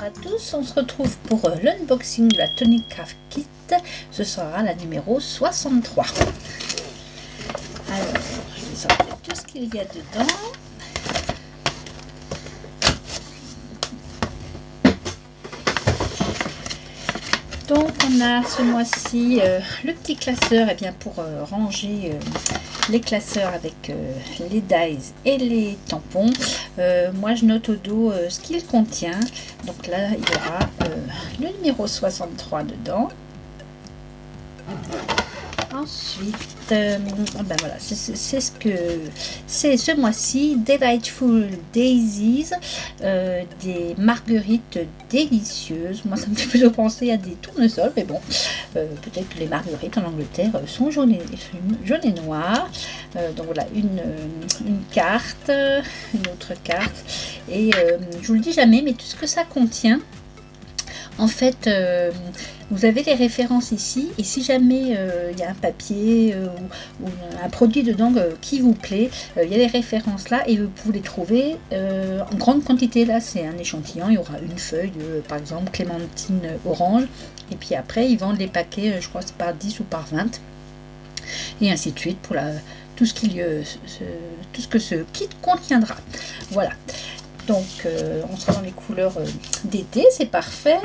Bonjour à tous, on se retrouve pour l'unboxing de la Tonic Craft Kit. Ce sera la numéro 63. Alors, je vais sortir tout ce qu'il y a dedans. Donc on a ce mois-ci le petit classeur pour ranger les classeurs avec les dies et les tampons. Moi je note au dos ce qu'il contient. Donc là il y aura le numéro 63 dedans. Ensuite, voilà, c'est ce que c'est ce mois-ci, Delightful Daisies, des marguerites délicieuses. Moi, ça me fait plutôt penser à des tournesols, mais bon, peut-être que les marguerites en Angleterre sont jaunes et noires. Donc voilà, une carte, une autre carte, et je vous le dis jamais, mais tout ce que ça contient. En fait, vous avez les références ici, et si jamais il y a un papier ou un produit dedans qui vous plaît, il y a les références là et vous pouvez les trouver en grande quantité. Là, c'est un échantillon, il y aura une feuille de, par exemple, clémentine orange, et puis après, ils vendent les paquets, je crois, c'est par 10 ou par 20, et ainsi de suite pour tout ce que ce kit contiendra. Voilà. Donc, on sera dans les couleurs d'été, c'est parfait.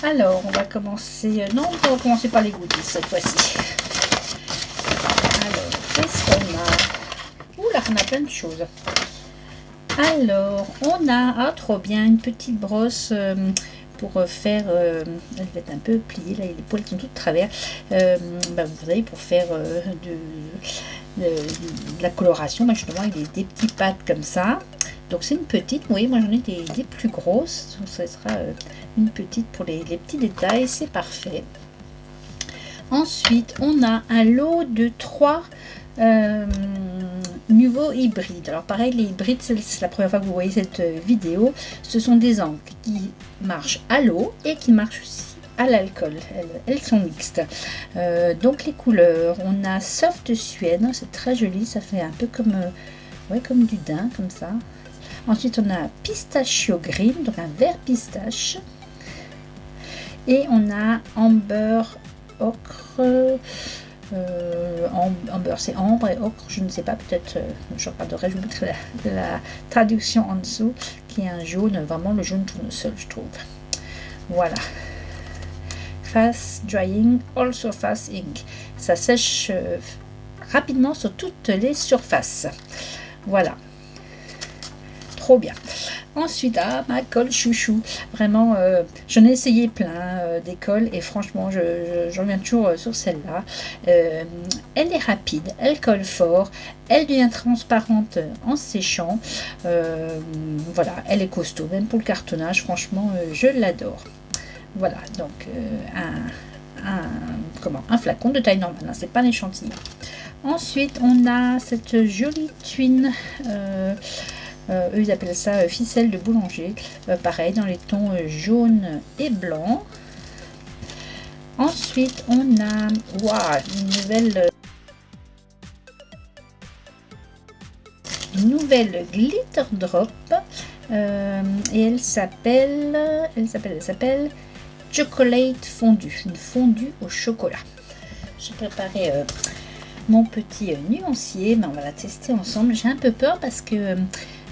Alors, on va commencer... non, on va commencer par les goodies cette fois-ci. Alors, qu'est-ce qu'on a? Oula, on a plein de choses. Alors, on a, ah, trop bien, une petite brosse pour faire... elle va être un peu pliée, là, les poils sont tout de travers. Vous savez, pour faire de la coloration, justement, il y a des petits pads comme ça. Donc c'est une petite, oui, moi j'en ai des plus grosses, donc ça sera une petite pour les petits détails, c'est parfait. Ensuite, on a un lot de 3 nouveaux hybrides. Alors pareil, les hybrides, c'est la première fois que vous voyez cette vidéo. Ce sont des encres qui marchent à l'eau et qui marchent aussi à l'alcool. Elles sont mixtes. Donc les couleurs, on a Soft Suède, c'est très joli, ça fait un peu comme, comme du daim, comme ça. Ensuite, on a Pistachio Green, donc un vert pistache. Et on a Amber Ocre. Amber, c'est ambre, et ocre, je ne sais pas, peut-être, je regarderai, je vous mettrai la traduction en dessous, qui est un jaune, vraiment le jaune tournesol, je trouve. Voilà. Fast Drying, also Fast Ink. Ça sèche rapidement sur toutes les surfaces. Voilà. Trop bien. Ensuite, ma colle chouchou. Vraiment, j'en ai essayé plein des colles et franchement, j'en reviens toujours sur celle-là. Elle est rapide, elle colle fort, elle devient transparente en séchant. Voilà, elle est costaud, même pour le cartonnage. Franchement, je l'adore. Voilà, donc un flacon de taille normale, hein, c'est pas un échantillon. Ensuite, on a cette jolie twin. Eux ils appellent ça ficelle de boulanger, pareil dans les tons jaune et blanc. Ensuite on a une nouvelle glitter drop et elle s'appelle chocolate fondue, une fondue au chocolat. J'ai préparé mon petit nuancier, mais on va la tester ensemble. J'ai un peu peur parce que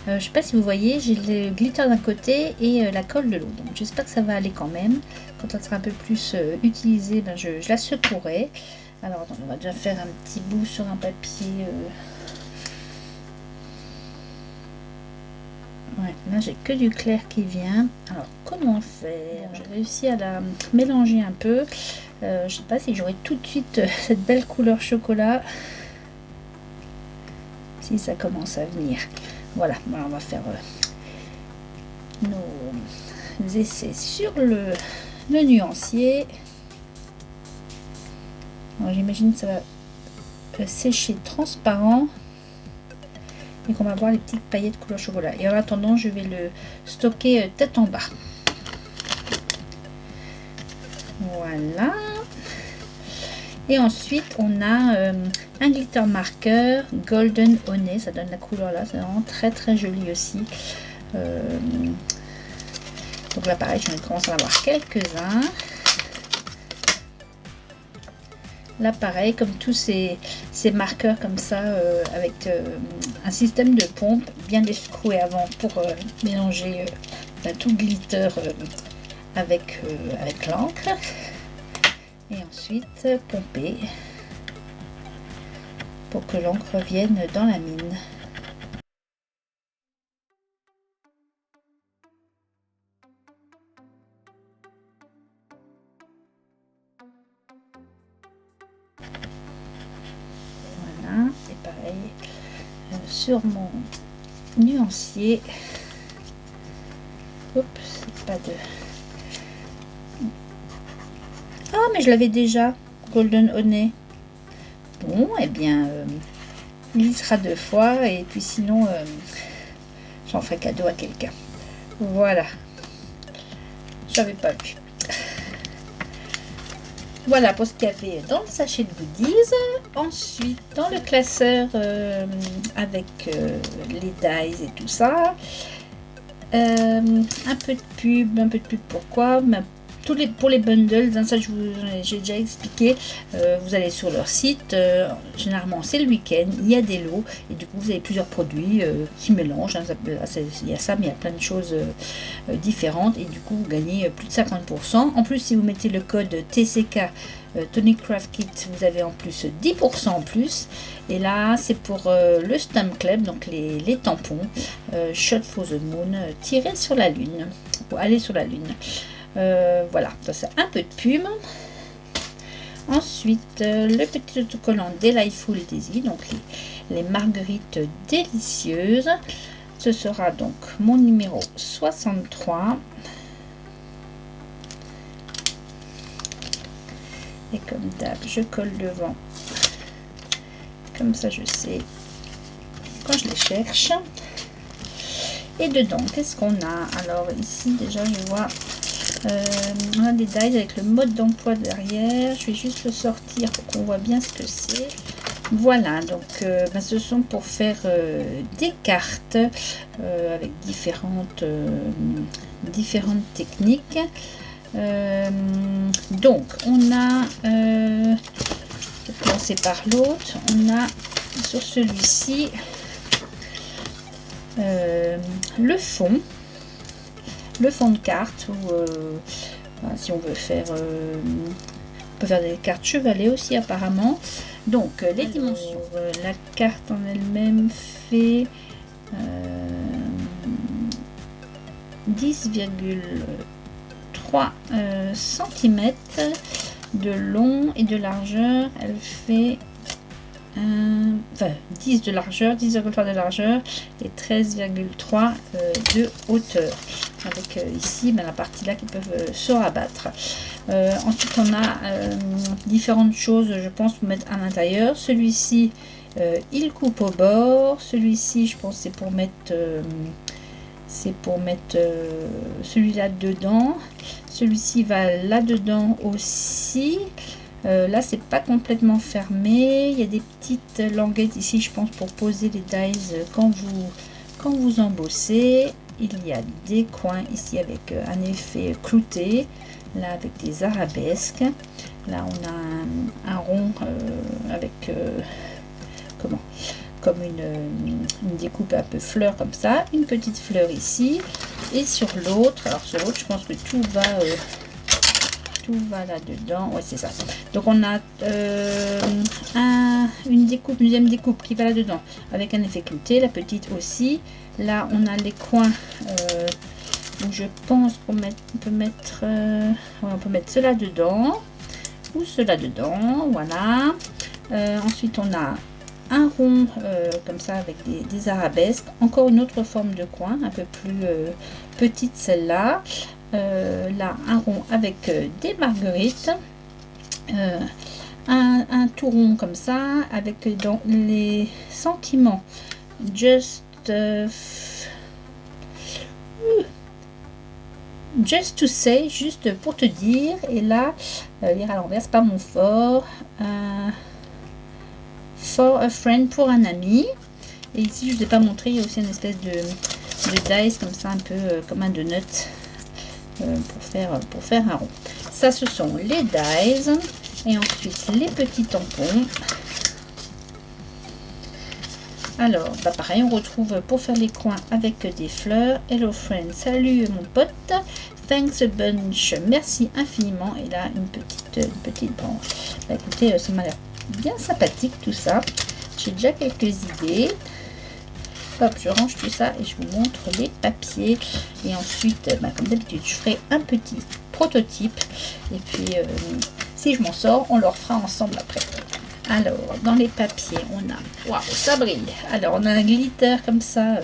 je ne sais pas si vous voyez, j'ai le glitter d'un côté et la colle de l'autre. Donc j'espère que ça va aller quand même. Quand elle sera un peu plus utilisée, je la secouerai. Alors attends, on va déjà faire un petit bout sur un papier. Ouais, là j'ai que du clair qui vient. Alors comment faire? J'ai réussi à la mélanger un peu. Je ne sais pas si j'aurai tout de suite cette belle couleur chocolat. Si ça commence à venir. Voilà, on va faire nos essais sur le nuancier. J'imagine que ça va sécher transparent et qu'on va voir les petites paillettes couleur chocolat. Et en attendant, je vais le stocker tête en bas. Voilà. Et ensuite, on a un glitter marqueur Golden Honey. Ça donne la couleur là. C'est vraiment très très joli aussi. Donc là pareil, je commence à en avoir quelques-uns. Là pareil, comme tous ces marqueurs comme ça, avec un système de pompe, bien les secouer avant pour mélanger tout le glitter avec l'encre. Et ensuite pomper pour que l'encre vienne dans la mine. Voilà, et pareil sur mon nuancier. Oups, c'est pas de... Ah, mais je l'avais déjà, Golden Honey. Bon, eh bien, il y sera 2 fois, et puis sinon, j'en ferai cadeau à quelqu'un. Voilà. J'avais pas vu. Voilà pour ce qu'il y avait dans le sachet de goodies. Ensuite, dans le classeur avec les dies et tout ça, un peu de pub, pourquoi? Pour les bundles, hein, ça j'ai déjà expliqué, vous allez sur leur site, généralement c'est le week-end, il y a des lots et du coup vous avez plusieurs produits qui mélangent, hein, il y a ça mais il y a plein de choses différentes et du coup vous gagnez plus de 50%. En plus si vous mettez le code TCK Tonic Craft Kit, vous avez en plus 10% en plus. Et là c'est pour le Stamp Club, donc les tampons Shot for the Moon, tirer sur la lune ou aller sur la lune. Voilà, ça c'est un peu de pub. Ensuite, le petit autocollant Delightful Daisy, donc les marguerites délicieuses. Ce sera donc mon numéro 63. Et comme d'hab, je colle devant. Comme ça, je sais quand je les cherche. Et dedans, qu'est-ce qu'on a? Alors ici, déjà, je vois... on a des dies avec le mode d'emploi derrière. Je vais juste le sortir pour qu'on voit bien ce que c'est. Voilà, donc ce sont pour faire des cartes avec différentes techniques. Donc on a, je vais commencer par l'autre. On a sur celui-ci le fond de carte, ou si on veut faire, on peut faire des cartes chevalées aussi apparemment. Donc les dimensions, la carte en elle-même fait 10,3 cm de long et de largeur. Elle fait 10 de largeur, 10,3 de largeur et 13,3 de hauteur, avec ici la partie là qui peuvent se rabattre. Ensuite on a différentes choses, je pense, pour mettre à l'intérieur. Celui-ci il coupe au bord, celui-ci je pense c'est pour mettre celui-là dedans, celui-ci va là dedans aussi. Là c'est pas complètement fermé, il y a des petites languettes ici je pense pour poser les dies quand vous embossez. Il y a des coins ici avec un effet clouté, là avec des arabesques. Là on a un rond avec comme une découpe un peu fleur comme ça, une petite fleur ici. Et sur l'autre, alors sur l'autre je pense que tout va là dedans, ouais c'est ça. Donc on a une deuxième découpe qui va là dedans avec un effet clouté, la petite aussi. Là on a les coins où je pense qu'on peut mettre cela dedans ou cela dedans, voilà. Ensuite on a un rond comme ça avec des arabesques, encore une autre forme de coin un peu plus petite celle-là. Là un rond avec des marguerites, un tout rond comme ça avec dans les sentiments just to say, juste pour te dire. Et là lire à l'envers c'est pas mon fort. For a friend, pour un ami. Et ici je ne vous ai pas montré, il y a aussi une espèce de dice comme ça, un peu comme un donut pour faire un rond. Ça, ce sont les dies. Et ensuite, les petits tampons. Alors, bah pareil, on retrouve pour faire les coins avec des fleurs. Hello friend, salut mon pote. Thanks a bunch, merci infiniment. Et là, une petite branche. Bah, écoutez, ça m'a l'air bien sympathique tout ça. J'ai déjà quelques idées. Hop, je range tout ça et je vous montre les papiers. Et ensuite, bah, comme d'habitude, je ferai un petit prototype. Et puis, si je m'en sors, on le refera ensemble après. Alors, dans les papiers, on a... Waouh, ça brille. Alors, on a un glitter comme ça,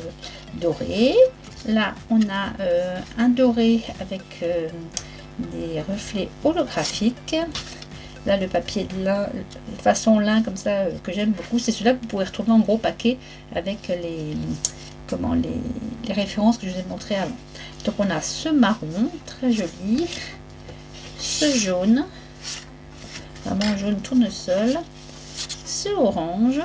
doré. Là, on a un doré avec des reflets holographiques. Là, le papier de lin, façon lin comme ça, que j'aime beaucoup. C'est celui-là que vous pouvez retrouver en gros paquet avec les références que je vous ai montrées avant. Donc, on a ce marron, très joli. Ce jaune, vraiment un jaune tournesol. Ce orange.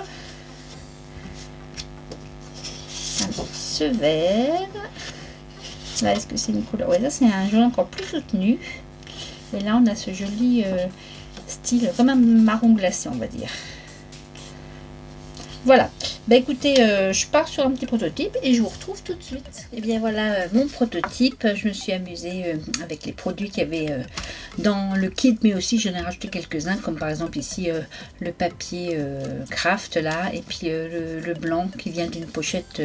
Alors, ce vert. Là, est-ce que c'est une couleur? Ouais, là, c'est un jaune encore plus soutenu. Et là, on a ce joli style, comme un marron glacé, on va dire. Voilà. Bah écoutez, je pars sur un petit prototype et je vous retrouve tout de suite. Et bien voilà mon prototype. Je me suis amusée avec les produits qu'il y avait dans le kit, mais aussi j'en ai rajouté quelques-uns, comme par exemple ici le papier craft là, et puis le blanc qui vient d'une pochette,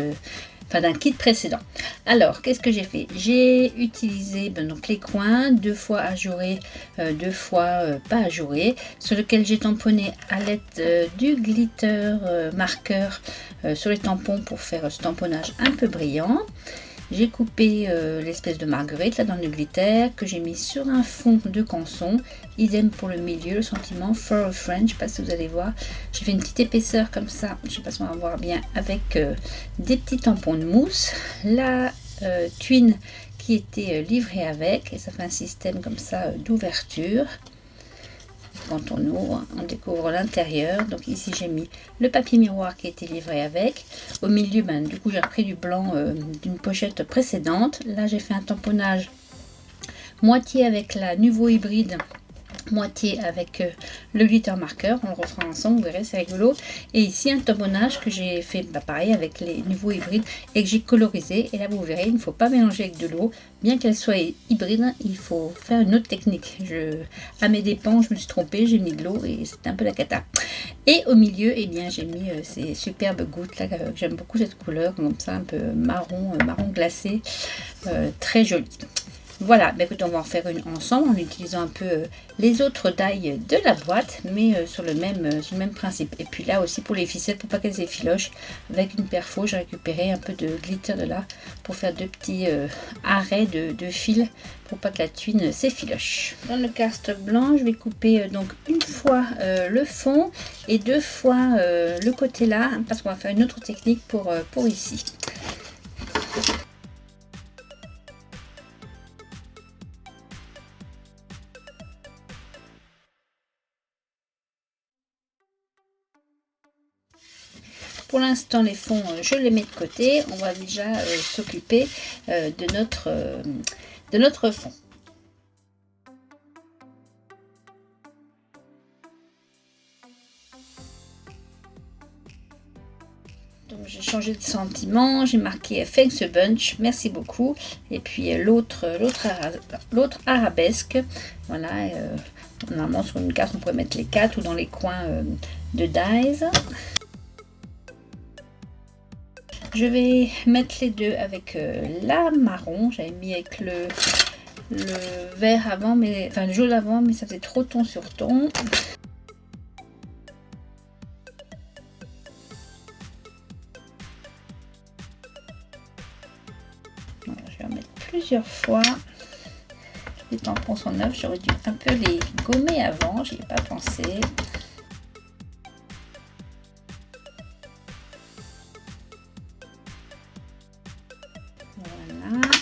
enfin d'un kit précédent. Alors qu'est-ce que j'ai fait? J'ai utilisé donc les coins, 2 fois ajourés, 2 fois pas ajourés, sur lequel j'ai tamponné à l'aide du glitter marqueur sur les tampons pour faire ce tamponnage un peu brillant. J'ai coupé l'espèce de marguerite là dans le glitter que j'ai mis sur un fond de canson. Idem pour le milieu, le sentiment For a Friend. Je ne sais pas si vous allez voir. J'ai fait une petite épaisseur comme ça. Je ne sais pas si on va voir bien avec des petits tampons de mousse. La twine qui était livrée avec. Et ça fait un système comme ça d'ouverture. Quand on ouvre, on découvre l'intérieur. Donc ici j'ai mis le papier miroir qui a été livré avec. Au milieu, du coup j'ai repris du blanc d'une pochette précédente. Là j'ai fait un tamponnage moitié avec la Nuvo hybride, moitié avec le glitter marqueur. On le refera ensemble, vous verrez, c'est rigolo. Et ici un tamponnage que j'ai fait pareil avec les Nuvo hybrides et que j'ai colorisé. Et là vous verrez, il ne faut pas mélanger avec de l'eau. Bien qu'elle soit hybride, il faut faire une autre technique. À mes dépens, je me suis trompée, j'ai mis de l'eau et c'était un peu la cata. Et au milieu, eh bien, j'ai mis ces superbes gouttes là, j'aime beaucoup cette couleur, comme ça, un peu marron, marron glacé, très joli. Voilà, écoutez, on va en faire une ensemble en utilisant un peu les autres die de la boîte, mais sur le même principe. Et puis là aussi pour les ficelles, pour pas qu'elles effilochent, avec une perfo, j'ai récupéré un peu de glitter de là pour faire 2 petits arrêts de fil pour pas que la tuile s'effiloche. Dans le carte blanc, je vais couper donc une fois le fond et 2 fois le côté là, parce qu'on va faire une autre technique pour ici. Pour l'instant, les fonds, je les mets de côté. On va déjà s'occuper de notre fond. Donc j'ai changé de sentiment, j'ai marqué Thanks a bunch, merci beaucoup. Et puis l'autre arabesque. Voilà, normalement sur une carte on pourrait mettre les 4 ou dans les coins de dies. Je vais mettre les deux avec la marron. J'avais mis avec le vert avant, mais enfin le jaune avant, mais ça faisait trop ton sur ton. Voilà, je vais en mettre plusieurs fois. Les tampons sont neufs. J'aurais dû un peu les gommer avant. J'y ai pas pensé.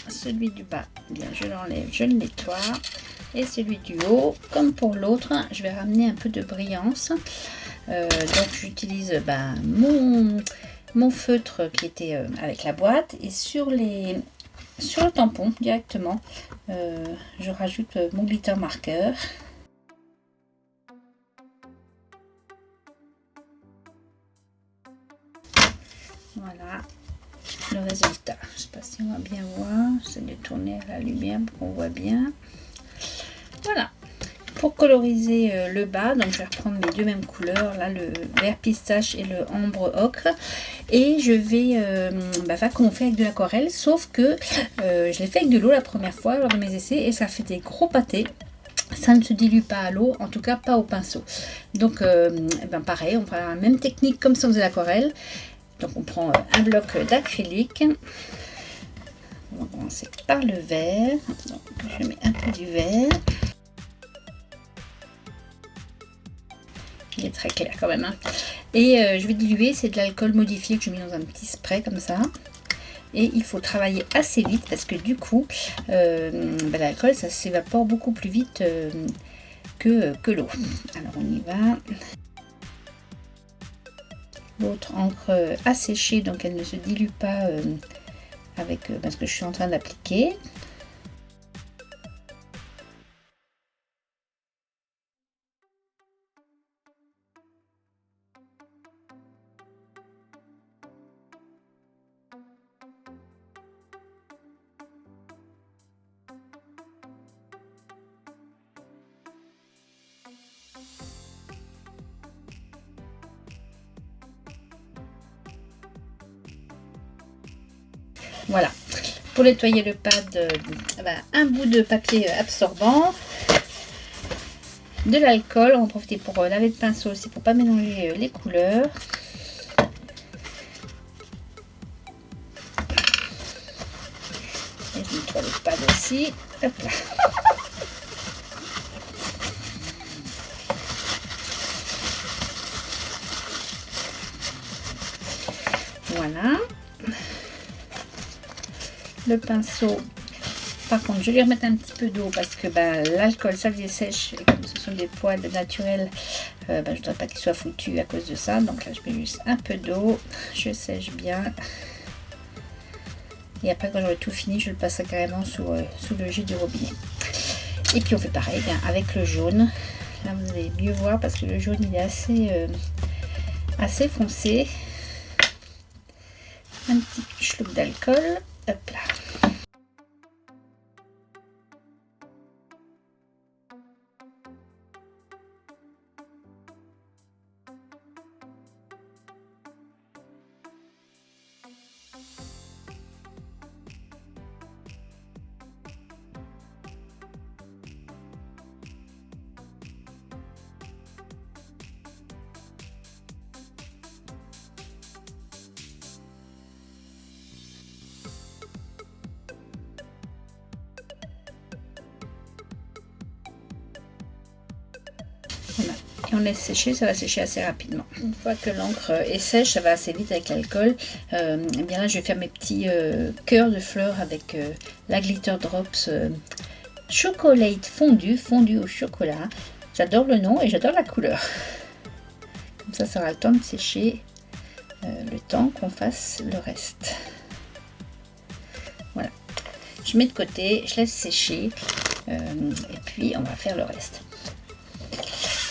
Celui du bas, bien je l'enlève, je le nettoie. Et celui du haut, comme pour l'autre, je vais ramener un peu de brillance. Donc j'utilise mon feutre qui était avec la boîte. Et sur les sur le tampon directement. Je rajoute mon glitter marqueur. Voilà le résultat. Je ne sais pas si on va bien voir. J'essaie de tourner à la lumière pour qu'on voit bien. Voilà. Pour coloriser le bas, donc je vais reprendre mes deux mêmes couleurs, là le vert pistache et le ambre ocre, et je vais faire comme on fait avec de l'aquarelle, sauf que je l'ai fait avec de l'eau la première fois lors de mes essais et ça fait des gros pâtés. Ça ne se dilue pas à l'eau, en tout cas pas au pinceau. Donc pareil, on fera la même technique comme si on faisait l'aquarelle. Donc on prend un bloc d'acrylique. On va commencer par le vert. Donc, je mets un peu du vert. Il est très clair quand même. Hein. Et je vais diluer, c'est de l'alcool modifié que je mets dans un petit spray comme ça. Et il faut travailler assez vite parce que du coup, l'alcool ça s'évapore beaucoup plus vite que l'eau. Alors on y va. L'autre encre a séché, donc elle ne se dilue pas avec ce que je suis en train d'appliquer. Voilà, pour nettoyer le pad, un bout de papier absorbant, de l'alcool, on va en profiter pour laver le pinceau aussi pour pas mélanger les couleurs. Et je nettoie le pad aussi. Hop là. Voilà. Le pinceau, par contre, je vais lui remettre un petit peu d'eau parce que l'alcool, ça les sèche et comme ce sont des poils naturels, je ne voudrais pas qu'ils soient foutus à cause de ça. Donc là, je mets juste un peu d'eau, je sèche bien. Et après, quand j'aurai tout fini, je le passerai carrément sous le jet du robinet. Et puis, on fait pareil avec le jaune. Là, vous allez mieux voir parce que le jaune, il est assez foncé. Un petit schluck d'alcool. Hop là. Voilà. Et on laisse sécher, ça va sécher assez rapidement. Une fois que l'encre est sèche, ça va assez vite avec l'alcool. Et bien là, je vais faire mes petits cœurs de fleurs avec la Glitter Drops Chocolate fondu au chocolat. J'adore le nom et j'adore la couleur. Comme ça aura le temps de sécher le temps qu'on fasse le reste. Voilà. Je mets de côté, je laisse sécher et puis on va faire le reste.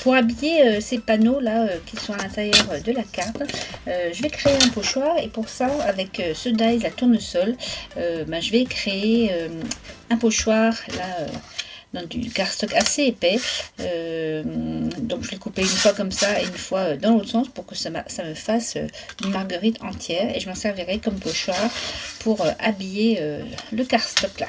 Pour habiller ces panneaux là qui sont à l'intérieur de la carte, je vais créer un pochoir et pour ça avec ce die, la tournesol, je vais créer un pochoir là dans du cardstock assez épais. Donc je l'ai coupé une fois comme ça et une fois dans l'autre sens pour que ça me fasse une marguerite entière et je m'en servirai comme pochoir pour habiller le cardstock là.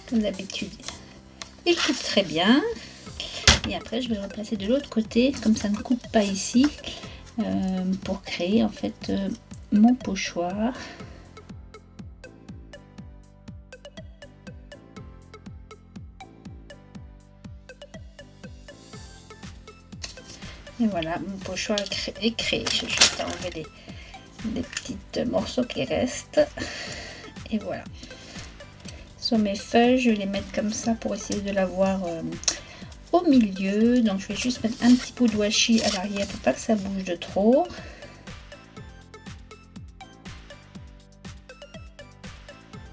Comme d'habitude, il coupe très bien. Et après, je vais le replacer de l'autre côté, comme ça ne coupe pas ici, pour créer en fait mon pochoir. Et voilà, mon pochoir est créé. J'ai juste à enlever des petits morceaux qui restent. Et voilà. Sur mes feuilles, je vais les mettre comme ça pour essayer de l'avoir au milieu. Donc je vais juste mettre un petit peu de washi à l'arrière pour pas que ça bouge de trop.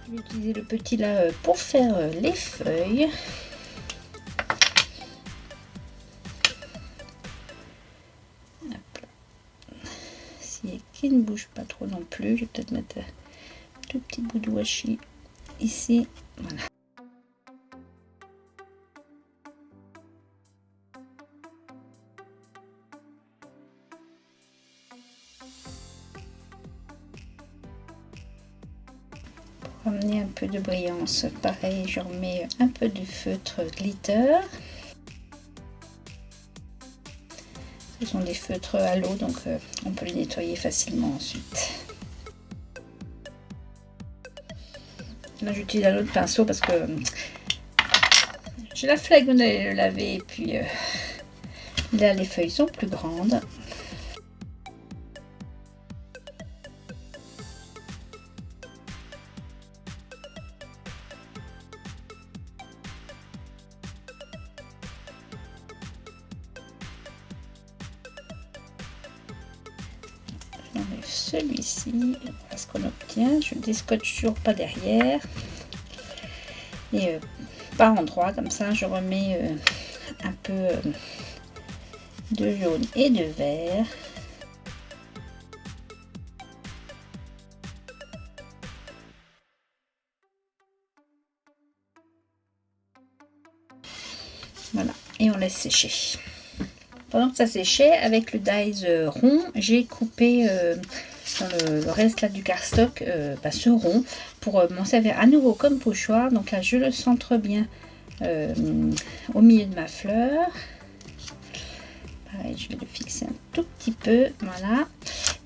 Je vais utiliser le petit là pour faire les feuilles. Qui ne bouge pas trop non plus. Je vais peut-être mettre un tout petit bout de washi ici. Voilà. Pour amener un peu de brillance, pareil, je remets un peu de feutre glitter. Ce sont des feutres à l'eau, donc on peut les nettoyer facilement ensuite. Là, j'utilise un autre pinceau parce que j'ai la flemme d'aller le laver et puis là, les feuilles sont plus grandes. J'enlève celui-ci, voilà ce qu'on obtient. Je ne déscotche toujours pas derrière. Et par endroit, comme ça, je remets un peu de jaune et de vert. Voilà, et on laisse sécher. Pendant que ça séchait, avec le dies rond, j'ai coupé dans le reste là du cardstock ce rond pour m'en servir à nouveau comme pochoir. Donc là, je le centre bien au milieu de ma fleur. Pareil, je vais le fixer un tout petit peu, voilà.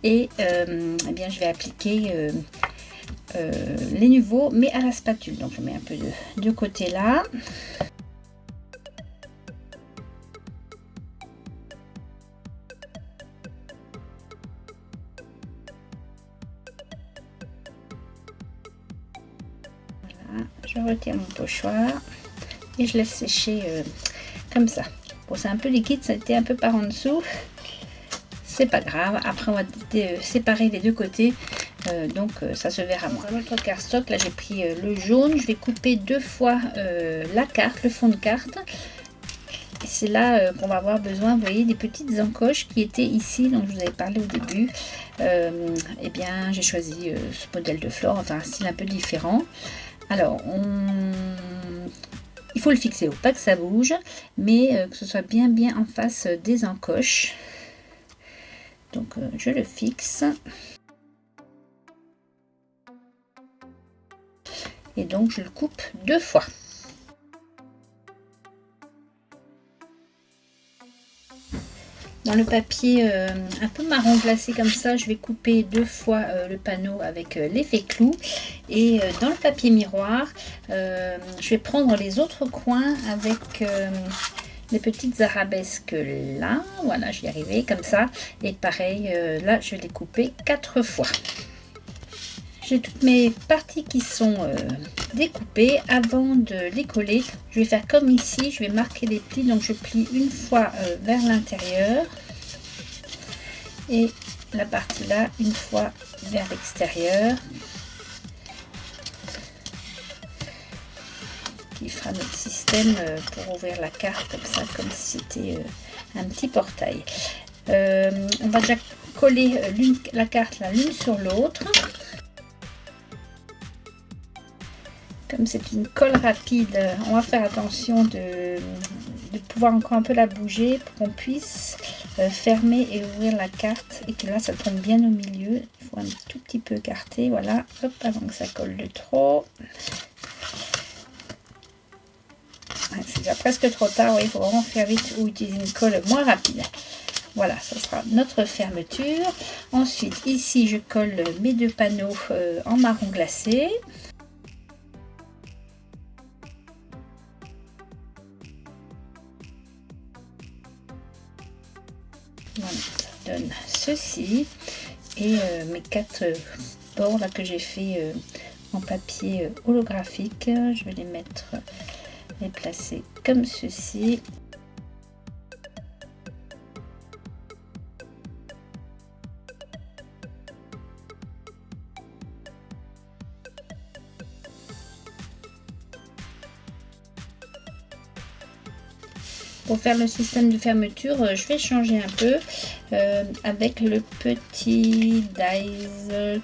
Et eh bien, je vais appliquer les niveaux, mais à la spatule. Donc, je mets un peu de côté là. Je retire mon pochoir et je laisse sécher comme ça. Bon, c'est un peu liquide, ça a été un peu par en dessous, c'est pas grave. Après, on va séparer les deux côtés, donc ça se verra moins. Dans notre cardstock, là j'ai pris le jaune, je vais couper deux fois la carte, le fond de carte. C'est là qu'on va avoir besoin, vous voyez, des petites encoches qui étaient ici, dont je vous avais parlé au début. Eh bien, j'ai choisi ce modèle de flore, enfin un style un peu différent. Alors, il faut le fixer au pas que ça bouge, mais que ce soit bien en face des encoches. Donc, je le fixe. Et donc, je le coupe deux fois. Dans le papier un peu marron glacé comme ça, je vais couper deux fois le panneau avec l'effet clou. Et dans le papier miroir, je vais prendre les autres coins avec les petites arabesques là. Voilà, j'y arrivais comme ça. Et pareil, là, je vais les couper 4 fois. J'ai toutes mes parties qui sont découpées. Avant de les coller, je vais faire comme ici, je vais marquer les plis. Donc je plie une fois vers l'intérieur et la partie là une fois vers l'extérieur, qui fera notre système pour ouvrir la carte comme ça, comme si c'était un petit portail. On va déjà coller la carte l'une sur l'autre. Comme c'est une colle rapide, on va faire attention de pouvoir encore un peu la bouger pour qu'on puisse fermer et ouvrir la carte et que là ça tombe bien au milieu. Il faut un tout petit peu écarter, voilà, hop, avant que ça colle de trop. Ouais, c'est déjà presque trop tard, il faut vraiment faire vite ou utiliser une colle moins rapide. Voilà, ça sera notre fermeture. Ensuite, ici, je colle mes deux panneaux en marron glacé. Voilà, ça donne ceci. Et mes 4 bords là que j'ai fait en papier holographique. Je vais les placer comme ceci. Pour faire le système de fermeture, je vais changer un peu avec le petit dies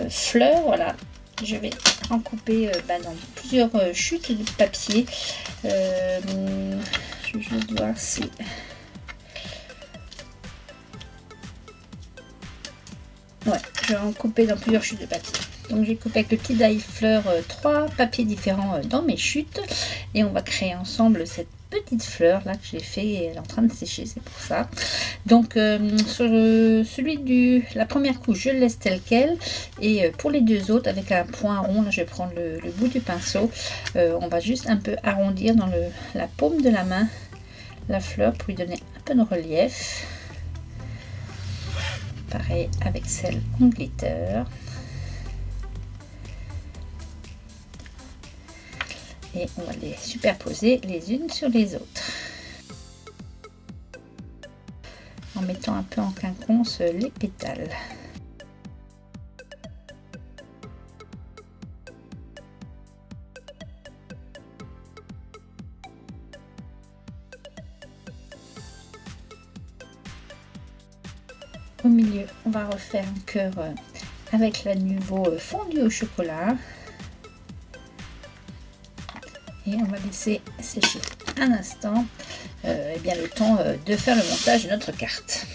fleur. Voilà, je vais en couper dans plusieurs chutes de papier. Je vais juste voir si... Ouais, je vais en couper dans plusieurs chutes de papier. Donc j'ai coupé avec le petit die fleur 3 papiers différents dans mes chutes. Et on va créer ensemble cette petite fleur là que j'ai fait, et elle est en train de sécher, c'est pour ça. Donc sur la première couche, je le laisse tel quel, et pour les deux autres, avec un point rond, là je vais prendre le bout du pinceau, on va juste un peu arrondir dans la paume de la main la fleur pour lui donner un peu de relief. Pareil avec celle en glitter. Et on va les superposer les unes sur les autres. En mettant un peu en quinconce les pétales. Au milieu, on va refaire un cœur avec la nouveau fondu au chocolat. Et on va laisser sécher un instant, et bien le temps de faire le montage de notre carte.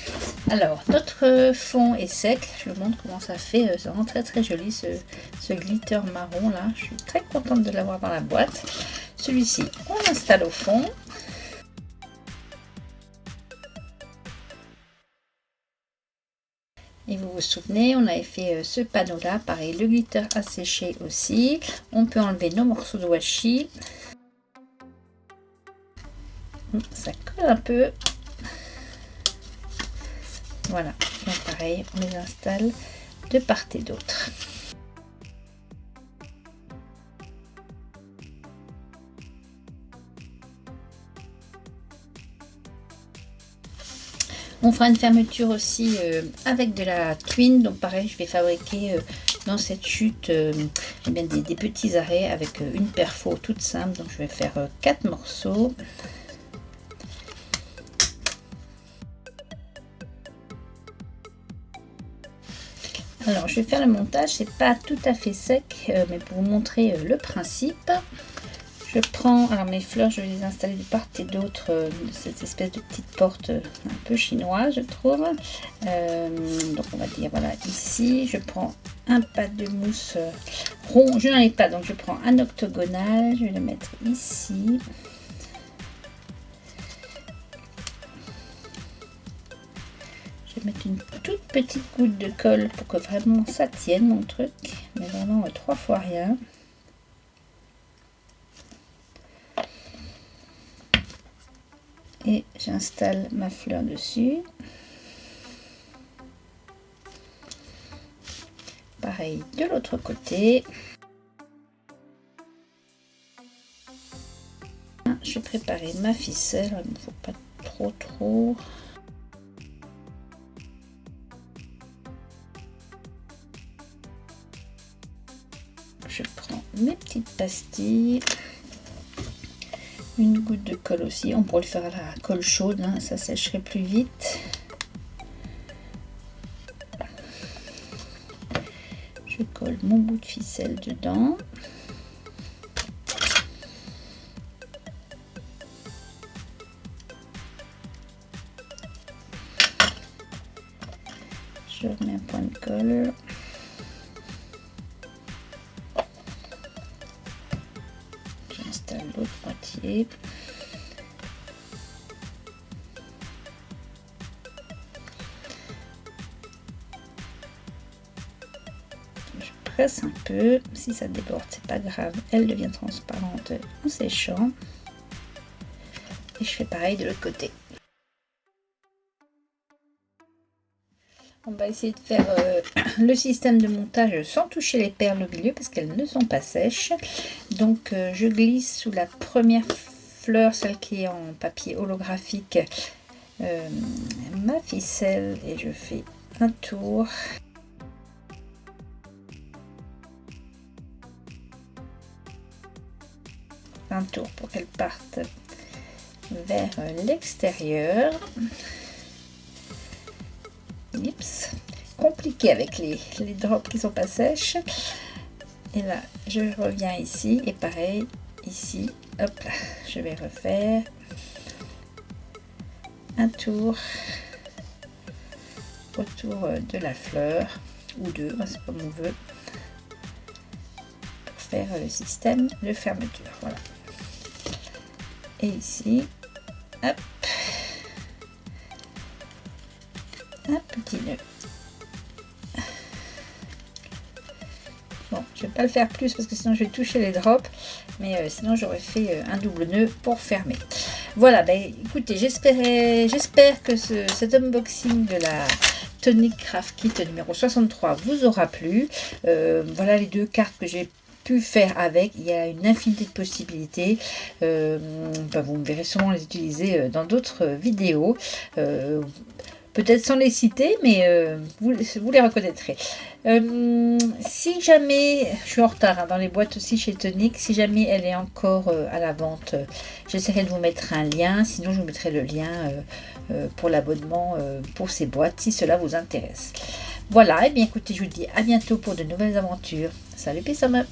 Alors, notre fond est sec. Je vous montre comment ça fait. C'est vraiment très très joli ce glitter marron là. Je suis très contente de l'avoir dans la boîte. Celui-ci, on l'installe au fond. Et vous vous souvenez, on avait fait ce panneau là, pareil, le glitter a séché aussi. On peut enlever nos morceaux de washi. Ça colle un peu. Voilà, donc pareil, on les installe de part et d'autre. On fera une fermeture aussi avec de la twine. Donc pareil, je vais fabriquer dans cette chute eh bien, des petits arrêts avec une perfo toute simple. Donc je vais faire 4 morceaux. Alors je vais faire le montage, c'est pas tout à fait sec, mais pour vous montrer le principe. Je prends, alors mes fleurs, je vais les installer de part et d'autre de cette espèce de petite porte un peu chinoise, je trouve. Donc on va dire, voilà, ici, je prends un pad de mousse rond. Je n'en ai pas, donc je prends un octogonal, je vais le mettre ici. Je vais mettre une toute petite goutte de colle pour que vraiment ça tienne mon truc, mais vraiment 3 fois rien. Et j'installe ma fleur dessus. Pareil de l'autre côté. Je vais préparer ma ficelle, il ne faut pas trop. Je prends mes petites pastilles. Une goutte de colle aussi, on pourrait le faire à la colle chaude, hein, ça sécherait plus vite. Je colle mon bout de ficelle dedans. Je remets un point de colle. J'installe l'autre moitié. Je presse un peu. Si ça déborde, c'est pas grave. Elle devient transparente en séchant. Et je fais pareil de l'autre côté. On va essayer de faire le système de montage sans toucher les perles au milieu parce qu'elles ne sont pas sèches. Donc je glisse sous la première fleur, celle qui est en papier holographique, ma ficelle et je fais un tour. Un tour pour qu'elle parte vers l'extérieur. Oups, compliqué avec les drops qui sont pas sèches. Et là je reviens ici et pareil ici, hop là, je vais refaire un tour autour de la fleur ou deux, c'est comme on veut, pour faire le système de fermeture. Voilà. Et ici, hop, un petit nœud. Bon, je vais pas le faire plus parce que sinon je vais toucher les drops, mais sinon j'aurais fait un double nœud pour fermer. Voilà, ben écoutez, j'espère que cet unboxing de la Tonic Craft Kit numéro 63 vous aura plu. Voilà les deux cartes que j'ai pu faire avec. Il y a une infinité de possibilités. Vous me verrez sûrement les utiliser dans d'autres vidéos. Peut-être sans les citer, mais vous les reconnaîtrez. Si jamais, je suis en retard dans les boîtes aussi chez Tonic, si jamais elle est encore à la vente, j'essaierai de vous mettre un lien, sinon je vous mettrai le lien pour l'abonnement pour ces boîtes, si cela vous intéresse. Voilà, et bien écoutez, je vous dis à bientôt pour de nouvelles aventures. Salut, peace out.